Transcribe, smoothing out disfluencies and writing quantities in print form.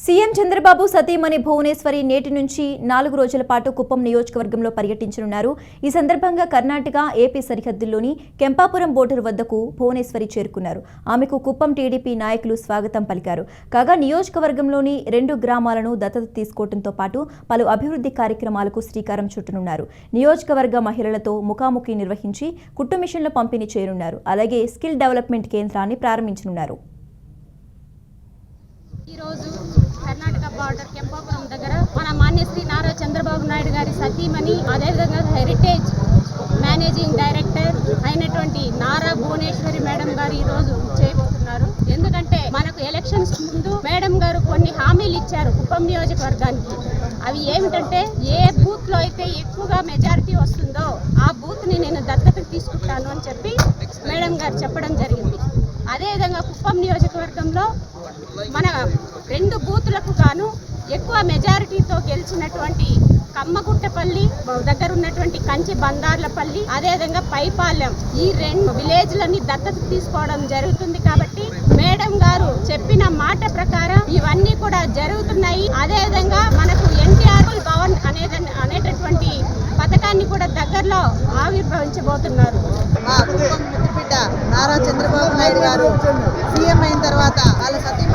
CM Chandrababu సతీమణి భువనేశ్వరి నేటి నుంచి 4 రోజుల పాటు కుప్పం నియోజకవర్గంలో పర్యటించనున్నారు. ఈ సందర్భంగా కర్ణాటక, ఏపీ సరిహద్దుల్లోని కెంపాపురం బోర్డర్ వద్దకు భువనేశ్వరి చేరుకున్నారు. ఆమెకు కుప్పం టీడీపీ నాయకులు స్వాగతం పలికారు. కాగా నియోజకవర్గంలోని 2 గ్రామాలను దత్తత తీసుకోవడంతో పాటు పలు అభివృద్ధి కార్యక్రమాలకు శ్రీకారం చుట్టనున్నారు. నియోజకవర్గ మహిళలతో ముఖాముఖి నిర్వహించి కుట్టు మిషన్ల పంపిణీ చేయనున్నారు. అలాగే స్కిల్ డెవలప్మెంట్ కేంద్రాన్ని ప్రారంభించనున్నారు. ఈరోజు కర్ణాటక బార్డర్ కెంపాపురం దగ్గర మన మాన్యశ్రీ నారా చంద్రబాబు నాయుడు గారి సతీమణి, అదేవిధంగా హెరిటేజ్ మేనేజింగ్ డైరెక్టర్ అయినటువంటి నారా భువనేశ్వరి మేడం గారు ఈరోజు చేయబోతున్నారు. ఎందుకంటే మనకు ఎలక్షన్స్ ముందు మేడం గారు కొన్ని హామీలు ఇచ్చారు కుప్పం నియోజకవర్గానికి. అవి ఏమిటంటే, ఏ బూత్లో అయితే ఎక్కువగా మెజారిటీ వస్తుందో ఆ బూత్ని నేను దత్తతకు తీసుకుంటాను అని చెప్పి మేడం గారు చెప్పడం జరిగింది. అదేవిధంగా కుప్పం నియోజకవర్గంలో మన 2 బూతులకు గాను ఎక్కువ మెజారిటీతో గెలిచినటువంటి కమ్మగుట్టపల్లి దగ్గర ఉన్నటువంటి కంచి బందార్లపల్లి, అదేవిధంగా పైపాలెం, ఈ 2 విలేజ్లని దత్తత తీసుకోవడం జరుగుతుంది. కాబట్టి మేడం గారు చెప్పిన మాట ప్రకారం ఇవన్నీ కూడా జరుగుతున్నాయి. అదేవిధంగా మనకు ఎన్టీఆర్ భవన్ అనేటటువంటి పథకాన్ని కూడా దగ్గరలో ఆవిర్భవించబోతున్నారు. మా కుప్పం ముద్దుబిడ్డ నారా చంద్రబాబు నాయుడు గారు సీఎం అయిన తర్వాత వాళ్ళ సతీ